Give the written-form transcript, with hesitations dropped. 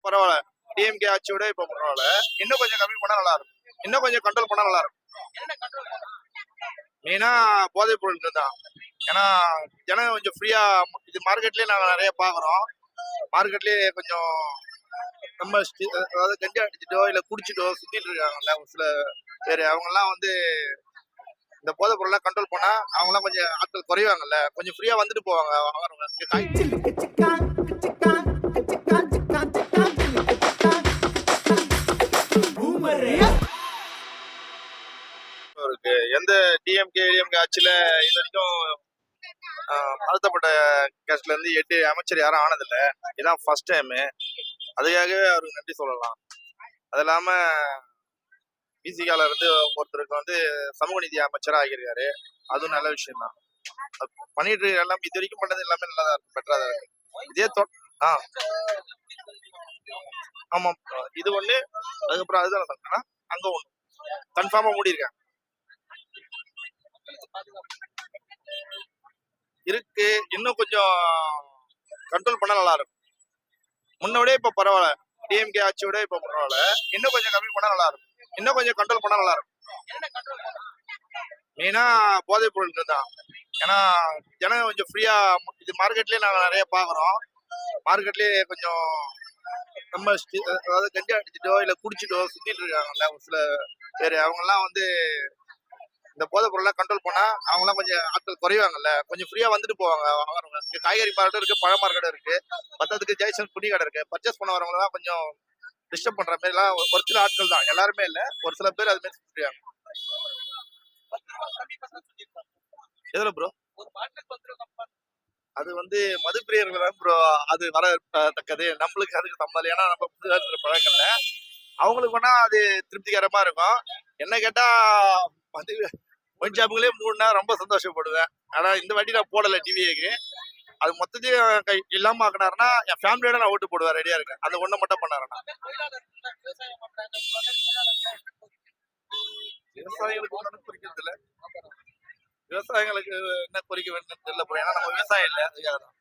பரவாயில்ல. டிஎம்கே ஆட்சியோட இப்ப பரவாயில்ல. இன்னும் கொஞ்சம் கம்மி பண்ணா நல்லா இருக்கும். இன்னும் கொஞ்சம் கண்ட்ரோல் பண்ணா நல்லா இருக்கும். மெயினா போதைப் பொருட்கள் தான். ஏன்னா ஜனங்க கொஞ்சம் ஃப்ரீயா இது மார்க்கெட்லயே நாங்க நிறைய பாக்குறோம். மார்க்கெட்லயே கொஞ்சம் நம்ம அதாவது கஞ்சா அடிச்சுட்டோ இல்ல குடிச்சிட்டோ சுத்திட்டு இருக்காங்கல்ல ஒரு சில பேரு. அவங்க எல்லாம் வந்து இந்த போதைப் பொருள்லாம் கண்ட்ரோல் பண்ணா அவங்க எல்லாம் கொஞ்சம் ஆட்கள் குறைவாங்கல்ல. கொஞ்சம் ஃப்ரீயா வந்துட்டு போவாங்க வாங்குறவங்க. இருக்கு. எந்த டிஎம்கே ஆட்சியில இது வரைக்கும் தாழ்த்தப்பட்ட கேஸ்ட்ல இருந்து 8 அமைச்சர் யாரும் ஆனதில்ல. இதான் ஃபர்ஸ்ட் டைம். அதுக்காகவே அவருக்கு நன்றி சொல்லலாம். அது இல்லாம பிசிகால இருந்து ஒருத்தருக்கு வந்து சமூக நீதி அமைச்சரா ஆகியிருக்காரு. அதுவும் நல்ல விஷயம் தான். பண்ணிட்டு எல்லாம் இது வரைக்கும் பண்ணது எல்லாமே நல்லா தான் இருக்கு, பெட்டரா தான் இருக்கு. இதே ஆமா, இது ஒண்ணு. அதுக்கப்புறம் அதுதான் சொல்றேன், அங்க ஒண்ணு கன்ஃபார்மா மூடி இருக்கேன் இருக்கு. இன்னும் கொஞ்சம் கண்ட்ரோல் பண்ணா நல்லா இருக்கும். முன்னோட இப்ப பரவாயில்ல. டிஎம்கே ஆட்சியோட இப்ப பரவாயில்ல. இன்னும் கொஞ்சம் கம்மி பண்ணா நல்லா இருக்கும். இன்னும் கொஞ்சம் கண்ட்ரோல் பண்ணா நல்லா இருக்கும். மெயினா போதைப் பொருட்கள் தான். ஏன்னா ஜனங்க கொஞ்சம் ஃப்ரீயா இது மார்க்கெட்லயே நாங்க நிறைய பாக்குறோம். மார்க்கெட்லயே கொஞ்சம் நம்ம அதாவது கஞ்சா அடிச்சுட்டோ இல்ல குடிச்சிட்டோ சுத்திட்டு இருக்காங்கல்ல ஒரு சில பேரு. அவங்க எல்லாம் வந்து இந்த போதைப் பொருள்லாம் கண்ட்ரோல் பண்ணா அவங்க எல்லாம் கொஞ்சம் ஆட்கள் குறைவாங்கல்ல. கொஞ்சம் ஃப்ரீயா வந்துட்டு போவாங்க வாங்குறவங்க. இங்க காய்கறி மார்க்கெட் இருக்கு, பழ மார்க்கெட் இருக்கு, பத்தத்துக்கு ஜெய்சன் துணி கடை இருக்கு. பர்ச்சேஸ் பண்ண வரவங்க எல்லாம் கொஞ்சம் டிஸ்டர்ப் பண்ற மாதிரி எல்லாம் ஒரு சில ஆட்கள் தான், எல்லாருமே இல்ல, ஒரு சில பேர் அது மாதிரி சுத்திருக்காங்க. எதுல ப்ரோ? அது வந்து மதுப்பிரியர்கள் தான் ப்ரோ. அது வரத்தக்கது. நம்மளுக்கு அதுக்கு சம்பந்தம். ஏன்னா நம்ம புதுசா பழக்கல. அவங்களுக்கு வேணா அது திருப்திகரமா இருக்கும். என்ன கேட்டா மது ஒயின் ஷாப்புகளே மூடுனா ரொம்ப சந்தோஷப்படுவேன். ஆனா இந்த வாட்டி நான் போடல டிவிஏக்கு. அது மொத்தத்தையும் இல்லாம ஆக்கினாருன்னா என் ஃபேமிலியோட நான் ஓட்டு போடுவேன், ரெடியா இருக்கேன். அந்த ஒண்ணு மட்டும் பண்ணாருன்னா. விவசாயிகளுக்கு ஒன்றும் குறிக்கிறது இல்ல. விவசாயிகளுக்கு என்ன குறிக்க வேண்டும் தெரியல ப்ரோ. ஏன்னா நம்ம விவசாயம் இல்ல, அதுக்காக தான்.